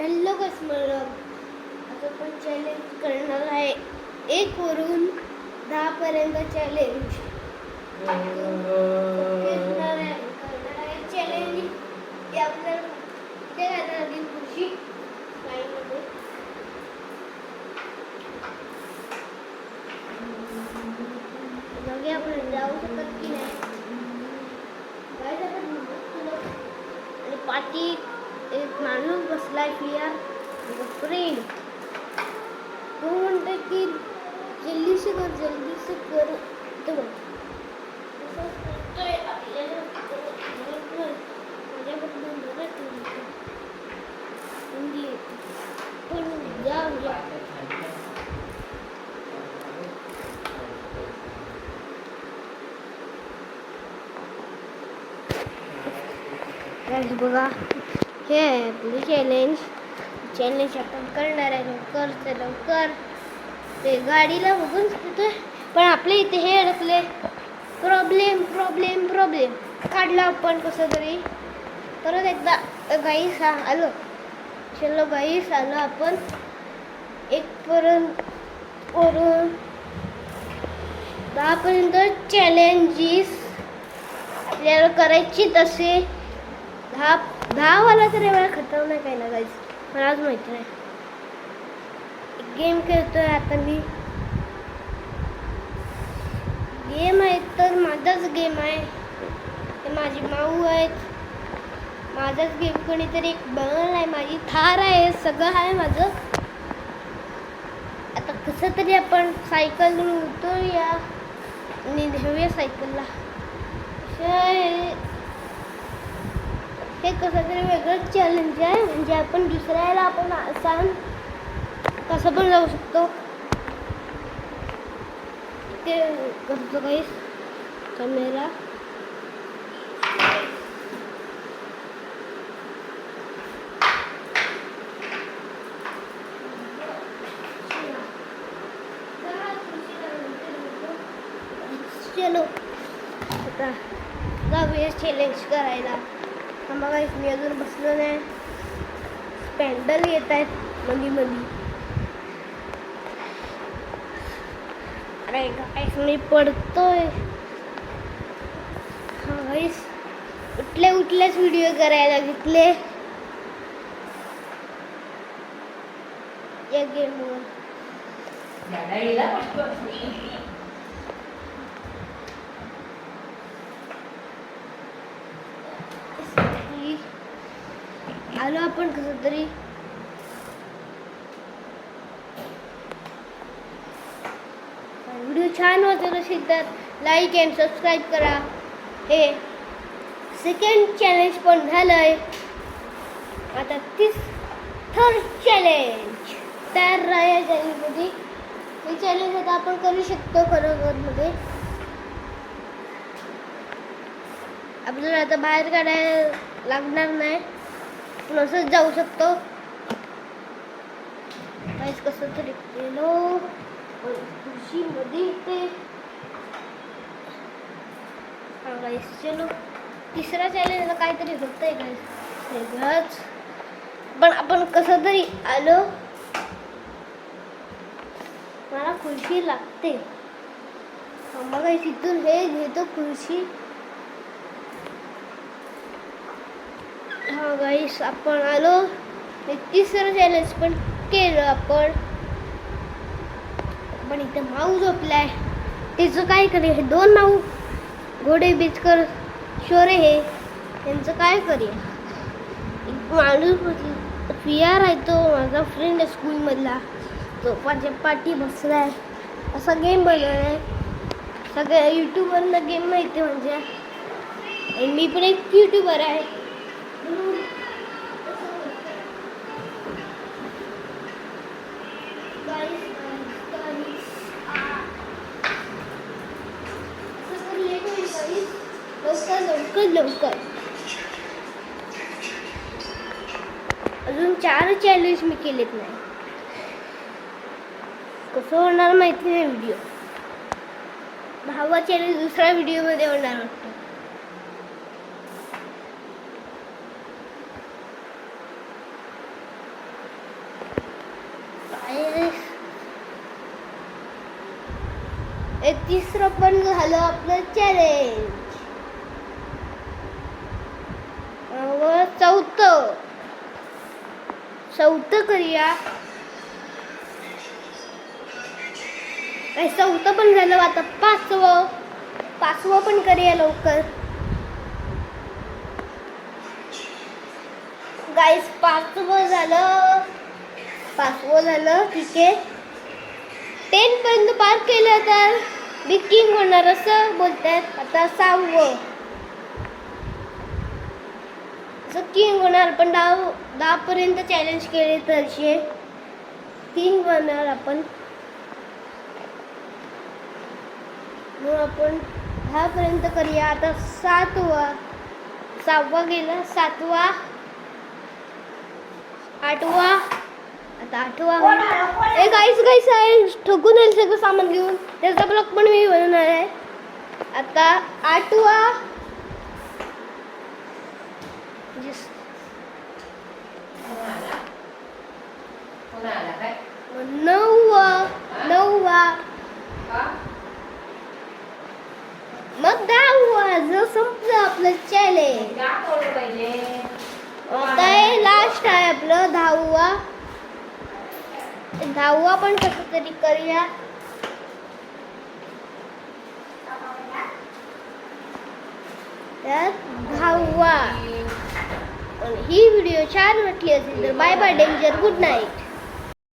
Hello customer, आता आपण challenge करणार आहे 1 वरून 10 पर्यंत चॅलेंज करणार आहे चॅलेंज आपल्याला ते करणार खुशी लाईनमध्ये बघूया आपण जाऊ शकत की नाही काय आणि पाठी एक माणूस बसलाय फिया फ्रेंड तो म्हणतो की जल्दी से कर तो करतोय आपल्याला माझ्याबद्दल बघा हिंदी पण जाऊया बघा हे आहे आपली चॅलेंज आपण करणार आहे लवकर ते गाडीला बघून तिथे पण आपल्या इथे हे अडकले प्रॉब्लेम काढला आपण कसं तरी परत एकदा गाईस आलो चलो गाईस आलो आपण 1 वरून 10 पर्यंत चॅलेंजेस आपल्याला करायची तसे 10 वाला तर एवढा खतरनाक आहे ना गाईस मलाच माहिती नाही गेम खेळतोय आता मी गेम आहे तर माझाच गेम आहे ते माझी माऊ आहेत माझाच गेम कोणीतरी एक बनवला आहे माझी थार आहे सगळं आहे माझं आता कसं तरी आपण सायकल उतरूया आणि नेऊया सायकलला हे कसं तरी वेगळंच चॅलेंज आहे म्हणजे आपण दुसऱ्याला आपण आसान कसं पण जाऊ शकतो ते करतो काही कॅमेरा चलो आता जाऊया चॅलेंज करायला बघा मी अजून बसलो नाही स्पॅन्डल येत आहेत मधी अरे गाईस मी पडतोय हा गाईस उठल्याच व्हिडिओ करायला घेतले या गेमवर आलो आपण कसं तरी व्हिडिओ छान वाटत असेल तर लाईक अँड सबस्क्राईब करा हे सेकंड चॅलेंज पण झालंय आता थर्ड चॅलेंज तयार राहा चॅलेंजमध्ये हे चॅलेंज आता आपण करू शकतो खरोखरमध्ये आपल्याला आता बाहेर काढायला लागणार नाही पण असंच जाऊ शकतो काहीच कसं तरी गेलो खुर्शीमध्ये ते हा गाईस चलो तिसरा चॅलेंज काहीतरी होतंय गाईस वेगळंच पण आपण कसं तरी आलो मला खुर्शी लागते मग तिथून हे घेतो खुर्शी हा गाईस आपण आलो तिसरं चॅलेंज पण केलं आपण इथं माऊ झोपलाय त्याचं काय करे हे 2 माऊ घोडे बेचकर शोरे हे त्यांचं काय करूया एक माणूस फियार आहे तो माझा फ्रेंड आहे स्कूलमधला तो माझ्या पाठी बसलाय असा गेम बनवलाय सगळ्या यूट्यूबवरला गेम माहिती म्हणजे आणि मी पण एक यूट्यूबर आहे लवकर अजून 4 चॅलेंज मी केलेत नाही कसं होणार माहिती नाही व्हिडिओ 10वा चॅलेंज दुसऱ्या व्हिडिओमध्ये होणार वाटतं एक तिसरं पण झालं आपलं चॅलेंज. व चौथं करूया. चौथं पण झालं. आता पाचवं पण करूया लवकर. गाईस पाचवं झालं. ठीक आहे. 10 पर्यंत पार केलं तर बिग किंग होणार असं बोलतात. आता 6वं किंग होणार. पण 10 पर्यंत चॅलेंज केले तर किंग होणार आपण. मग आपण 10 पर्यंत करूया. आता 6वं गेलं. 7वा 8वा. आता 8वा. गाईस ठोकून येईल सगळं सामान घेऊन. त्याचा ब्लॉग पण मी बनवणार आहे. आता 8वा. 9वा. मग 10वा जर संपलं आपलं चॅलेंज. आता लास्ट आहे आपलं 10वा पण कसं तरी करूया. त्यात 10वा. ही व्हिडिओ छान वाटली असेल तर bye bye danger. Good night.